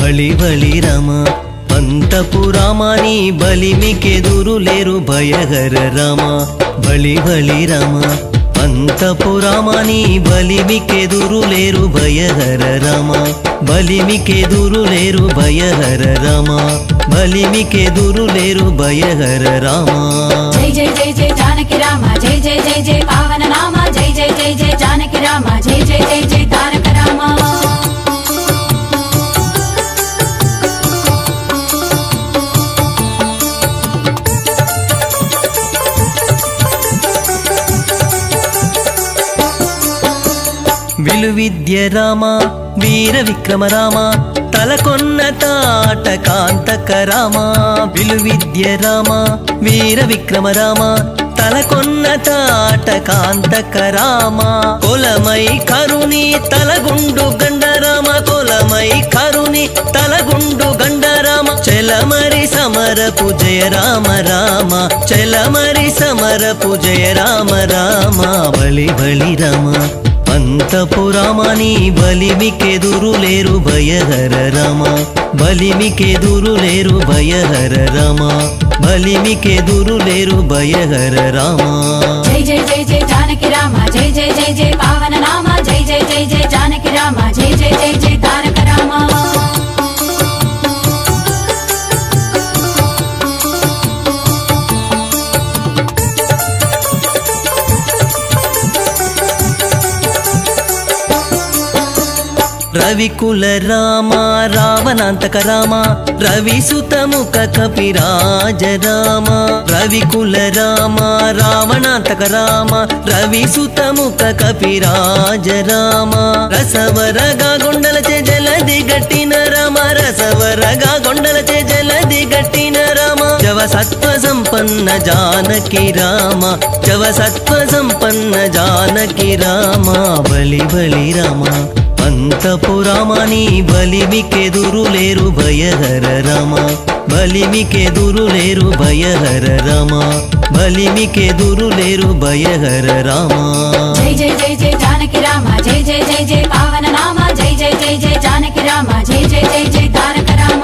బలి బలి రామ పంతపు రామాని బలిమికెదురు లేరు భయహర రామ బలి బలి రామ పంతపు రామాని బలిమికెదురు లేరు భయహర రామ బలిమికెదురు లేరు భయహర రామ బలిమికెదురు లేరు భయహర రామ జై జై జై జై జానకి రామ జై జై జై జై పావన నామ జై జై జై జై జానకి రామ జై జై జై జై తారక రామ విలువిద్య రామ వీర విక్రమ రామ తలకొన్న తాట కాంతక రామ విలువిద్య రామ వీర విక్రమ రామ తలకొన్న తాట కాంతక రామ కొలమై కరుణి తలగుండు గండరామ కొలమై కరుణి తలగుండు గండరామ చలమరి సమరపు జయ రామ రామ చలమరి సమరపు జయ రామ రామ బలి బలి రామ పంతపు రామాని బలిమికెదురు లేరు భయహర రామ బలిమికెదురు లేరు భయహర రామ బలిమికెదురు లేరు భయహర రామ జై జై జై జై జానకి రామ జై జై జై జై పావన నామ జై జై జై జై జానకి రామ జై జై జై జై తారక రామ రవికుల రామ రావణాంతక రామ రవిసుతముఖ కపిరాజ రామ రవికుల రామ రావణాంతక రామ రవిసుతముఖ కపిరాజ రామ రసవరగా గొండలచే జలది గట్టిన రామ రసవరగా గొండలచే జలది గట్టిన రామ జవ సత్వ సంపన్న జానకి రామ జవ సత్వ సంపన్న జానకి రామ బలి బలి రామ పంతపు రామాని బలిమికెదురు లేరు భయహర రామ బలిమికెదురు లేరు భయహర రామ బలిమికెదురు లేరు భయహర రామ జై జై జై జై జానకి రామ జై జై జై జై పావన నామ జై జై జై జై జానకి రామ జై జై జై జై తారక రామ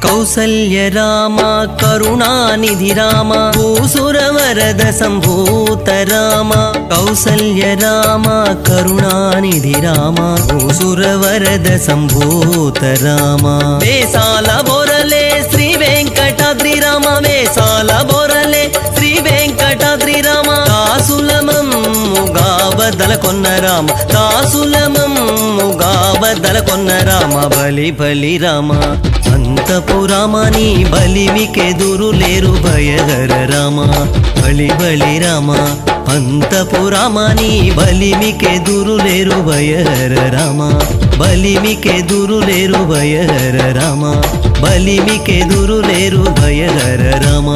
కౌసల్య రామ కరుణానిధి రామ భూసురవరద సంభూత రామ కౌసల్య రామ కరుణానిధి రామ భూసురవరద సంభూత రామ వేసాల బొరలే శ్రీ వెంకటాద్రి రామ వేసాల బొరలే శ్రీ వెంకటాద్రి రామ దాసులమమ్ముగా బదల కొన్న రామ దాసులమమ్ముగా బదల కొన్న రామ బలి బలి రామ పంతపు రామాని బలిమికెదురు లేరు భయహర రామ బలి బలి రామ పంతపు రామాని బలిమికెదురు లేరు భయహర రామ బలిమికెదురు లేరు భయహర రామ బలిమికెదురు లేరు భయహర రామ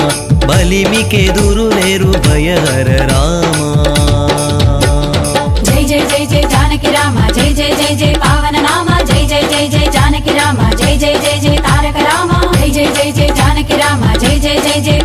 బలిమికెదురు లేరు భయహర రామ జై జై జై జై జానకి రామ జై జై జై జై పావన నామ జై జై జై జై జానకి రామ జై జై జై జై తారక రామ జై జై జై జై జానకి రామ జై జై జై జై